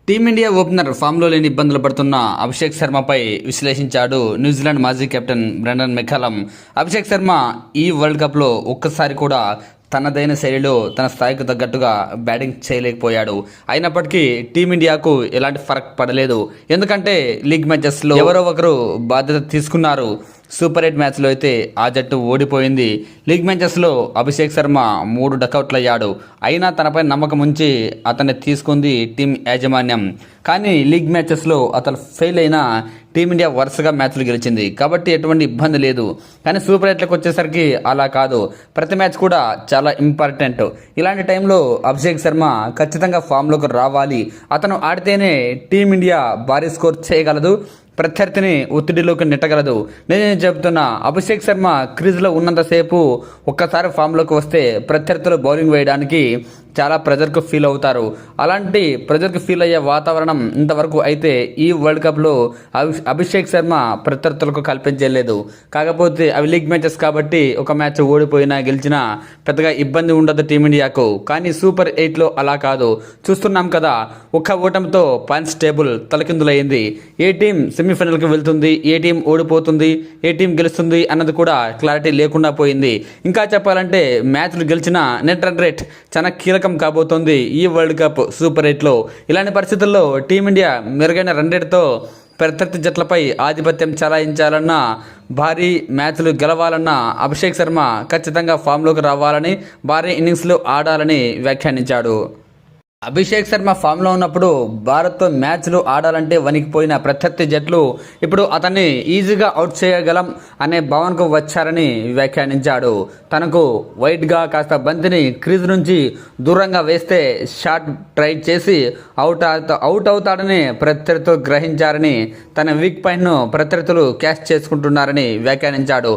Team India opener ఫామ్లో లేని ఇబ్బందులు పడుతున్న అభిషేక్ శర్మపై విశ్లేషించాడు న్యూజిలాండ్ మాజీ captain Brendon McCullum. Abhishek Sharma ఈ వరల్డ్ కప్లో ఒక్కసారి కూడా తనదైన శైలిలో తన స్థాయికి తగ్గట్టుగా బ్యాటింగ్ చేయలేకపోయాడు. అయినప్పటికీ టీమిండియాకు ఎలాంటి ఫరక్ పడలేదు. ఎందుకంటే లీగ్ మ్యాచెస్లో ఎవరో ఒకరు బాధ్యత తీసుకున్నారు. సూపర్ 8 మ్యాచ్లో అయితే ఆ జట్టు ఓడిపోయింది. లీగ్ మ్యాచెస్లో అభిషేక్ శర్మ 3 డకౌట్లు అయ్యాడు. అయినా తనపై నమ్మకం ఉంచి అతన్ని తీసుకుంది టీం యాజమాన్యం. కానీ లీగ్ మ్యాచెస్లో అతను ఫెయిల్ అయినా టీమిండియా వరుసగా మ్యాచ్లు గెలిచింది కాబట్టి ఎటువంటి ఇబ్బంది లేదు. కానీ సూపర్ 8లకు వచ్చేసరికి అలా కాదు. ప్రతి మ్యాచ్ కూడా చాలా ఇంపార్టెంట్. ఇలాంటి టైంలో అభిషేక్ శర్మ ఖచ్చితంగా ఫామ్లోకి రావాలి. అతను ఆడితేనే టీమిండియా భారీ స్కోర్ చేయగలదు, ప్రత్యర్థిని ఒత్తిడిలోకి నెట్టగలదు. నేను చెబుతున్నా, అభిషేక్ శర్మ క్రీజ్లో ఉన్నంతసేపు ఒక్కసారి ఫామ్లోకి వస్తే ప్రత్యర్థులు బౌలింగ్ వేయడానికి చాలా ప్రెజర్కు ఫీల్ అవుతారు. అలాంటి ప్రెజర్కు ఫీల్ అయ్యే వాతావరణం ఇంతవరకు అయితే ఈ వరల్డ్ కప్లో అభిషేక్ శర్మ ప్రత్యర్థులకు కల్పించలేదు. కాకపోతే అవి లీగ్ మ్యాచెస్ కాబట్టి ఒక మ్యాచ్ ఓడిపోయినా గెలిచినా పెద్దగా ఇబ్బంది ఉండదు టీమిండియాకు. కానీ సూపర్ 8లో అలా కాదు. చూస్తున్నాం కదా, ఒక్క ఓటమితో పాయింట్స్ టేబుల్ తలకిందులైంది. ఏ టీం సెమీఫైనల్కి వెళ్తుంది, ఏ టీం ఓడిపోతుంది, ఏ టీం గెలుస్తుంది అన్నది కూడా క్లారిటీ లేకుండా పోయింది. ఇంకా చెప్పాలంటే మ్యాచ్లు గెలిచిన నెట్ రన్ రేట్ చాలా కీలకం కాబోతోంది ఈ వరల్డ్ కప్ సూపర్ 8లో. ఇలాంటి పరిస్థితుల్లో టీమిండియా మెరుగైన రన్ రేట్తో ప్రత్యర్థి జట్లపై ఆధిపత్యం చెలాయించాలన్నా, భారీ మ్యాచ్లు గెలవాలన్నా అభిషేక్ శర్మ ఖచ్చితంగా ఫామ్లోకి రావాలని, భారీ ఇన్నింగ్స్లు ఆడాలని వ్యాఖ్యానించాడు. అభిషేక్ శర్మ ఫామ్లో ఉన్నప్పుడు భారత్తో మ్యాచ్లు ఆడాలంటే వణికిపోయిన ప్రత్యర్థి జట్లు ఇప్పుడు అతన్ని ఈజీగా అవుట్ చేయగలం అనే భావనకు వచ్చారని వ్యాఖ్యానించాడు. తనకు వైడ్గా కాస్త బంతిని క్రీజ్ నుంచి దూరంగా వేస్తే షాట్ ట్రై చేసి అవుట్ అవుతాడని ప్రత్యర్థులు గ్రహించారని, తన వీక్ పాయింట్ను ప్రత్యర్థులు క్యాచ్ చేసుకుంటున్నారని వ్యాఖ్యానించాడు.